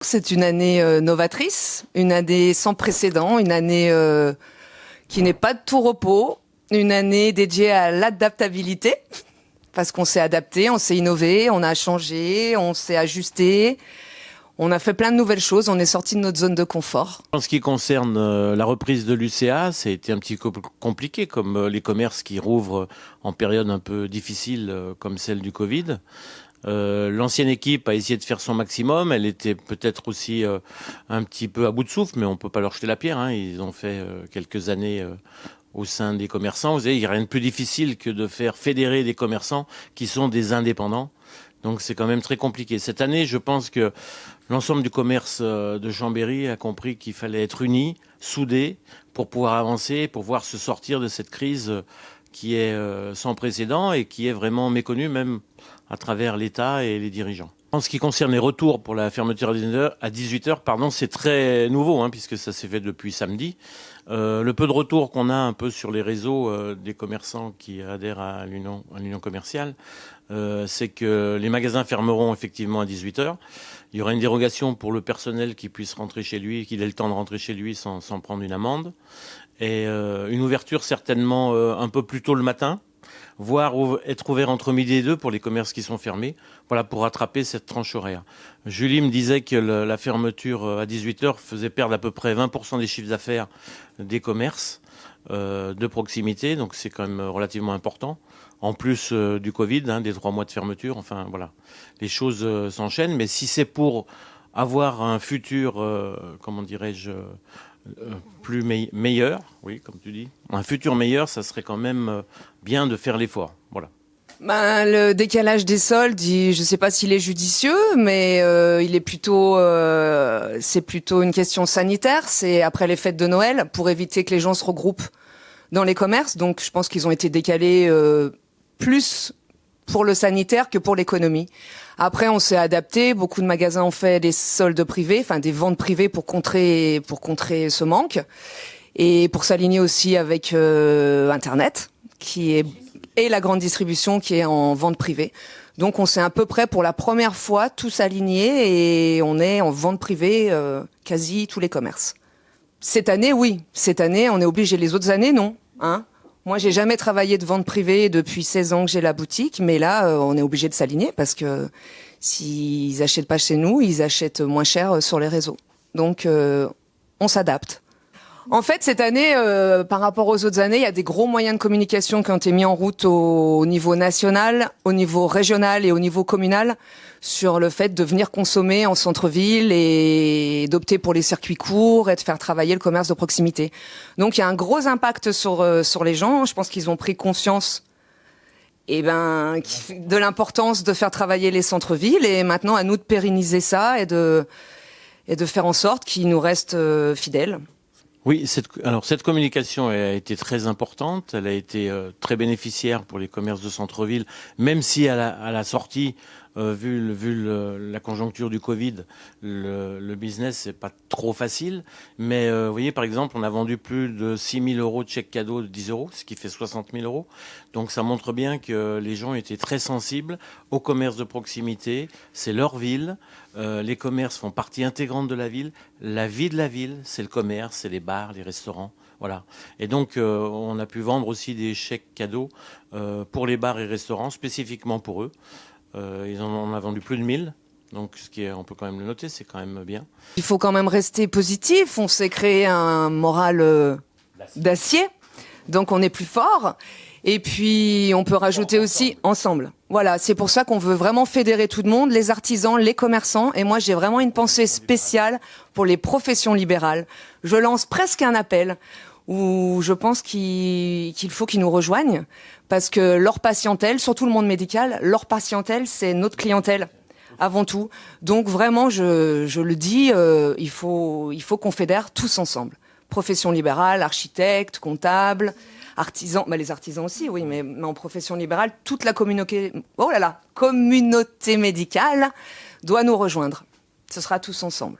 C'est une année novatrice, une année sans précédent, une année qui n'est pas de tout repos, une année dédiée à l'adaptabilité, parce qu'on s'est adapté, on s'est innové, on a changé, on s'est ajusté, on a fait plein de nouvelles choses, on est sorti de notre zone de confort. En ce qui concerne la reprise de l'UCA, ça a été un petit peu compliqué, comme les commerces qui rouvrent en période un peu difficile, comme celle du Covid. L'ancienne équipe a essayé de faire son maximum. Elle était peut-être aussi un petit peu à bout de souffle, mais on peut pas leur jeter la pierre, hein. Ils ont fait quelques années au sein des commerçants. Vous savez, il n'y a rien de plus difficile que de faire fédérer des commerçants qui sont des indépendants. Donc c'est quand même très compliqué. Cette année, je pense que l'ensemble du commerce de Chambéry a compris qu'il fallait être unis, soudés, pour pouvoir avancer, pour pouvoir se sortir de cette crise qui est sans précédent et qui est vraiment méconnue même à travers l'État et les dirigeants. En ce qui concerne les retours pour la fermeture à 18h, c'est très nouveau, hein, puisque ça s'est fait depuis samedi. Le peu de retours qu'on a un peu sur les réseaux des commerçants qui adhèrent à l'union commerciale, c'est que les magasins fermeront effectivement à 18h. Il y aura une dérogation pour le personnel qui puisse rentrer chez lui, qu'il ait le temps de rentrer chez lui sans prendre une amende. Et une ouverture certainement un peu plus tôt le matin, voire être ouvert entre midi et 2 pour les commerces qui sont fermés, voilà, pour rattraper cette tranche horaire. Julie me disait que la fermeture à 18h faisait perdre à peu près 20% des chiffres d'affaires des commerces de proximité, donc c'est quand même relativement important. En plus du Covid, hein, des 3 mois de fermeture, enfin voilà, les choses s'enchaînent, mais si c'est pour avoir un futur, comment dirais-je, plus meilleur, oui, comme tu dis, un futur meilleur, ça serait quand même bien de faire l'effort, voilà. Le décalage des soldes, je ne sais pas s'il est judicieux, mais il est plutôt, c'est plutôt une question sanitaire. C'est après les fêtes de Noël pour éviter que les gens se regroupent dans les commerces. Donc, je pense qu'ils ont été décalés plus pour le sanitaire que pour l'économie. Après, on s'est adapté. Beaucoup de magasins ont fait des soldes privés, enfin des ventes privées pour contrer ce manque et pour s'aligner aussi avec Internet, et la grande distribution qui est en vente privée. Donc, on s'est à peu près pour la première fois tous alignés et on est en vente privée quasi tous les commerces. Cette année, oui. Cette année, on est obligé. Les autres années, non. Hein? Moi, j'ai jamais travaillé de vente privée depuis 16 ans que j'ai la boutique, mais là, on est obligé de s'aligner parce que s'ils achètent pas chez nous, ils achètent moins cher sur les réseaux. Donc, on s'adapte. En fait, cette année, par rapport aux autres années, il y a des gros moyens de communication qui ont été mis en route au niveau national, au niveau régional et au niveau communal sur le fait de venir consommer en centre-ville et d'opter pour les circuits courts et de faire travailler le commerce de proximité. Donc, il y a un gros impact sur les gens. Je pense qu'ils ont pris conscience de l'importance de faire travailler les centres-villes et maintenant à nous de pérenniser ça et de faire en sorte qu'ils nous restent fidèles. Oui, cette communication a été très importante, elle a été très bénéficiaire pour les commerces de centre-ville, même si à la sortie, vu la conjoncture du Covid, le business c'est pas trop facile. Mais vous voyez, par exemple, on a vendu plus de 6 000 € de chèques cadeaux de 10 €, ce qui fait 60 000 €. Donc ça montre bien que les gens étaient très sensibles au commerce de proximité, c'est leur ville. Les commerces font partie intégrante de la ville. La vie de la ville, c'est le commerce, c'est les bars, les restaurants, voilà. Et donc, on a pu vendre aussi des chèques cadeaux pour les bars et restaurants, spécifiquement pour eux. On a vendu plus de 1000. Donc, on peut quand même le noter, c'est quand même bien. Il faut quand même rester positif. On s'est créé un moral d'acier, donc on est plus fort. Et puis, on peut rajouter aussi ensemble. Voilà, c'est pour ça qu'on veut vraiment fédérer tout le monde, les artisans, les commerçants. Et moi, j'ai vraiment une pensée spéciale pour les professions libérales. Je lance presque un appel où je pense qu'il faut qu'ils nous rejoignent parce que leur patientèle, surtout le monde médical, leur patientèle, c'est notre clientèle avant tout. Donc vraiment, je le dis, il faut qu'on fédère tous ensemble. Profession libérale, architectes, comptables, artisans, les artisans aussi, oui, mais en profession libérale, toute la communauté médicale doit nous rejoindre. Ce sera tous ensemble.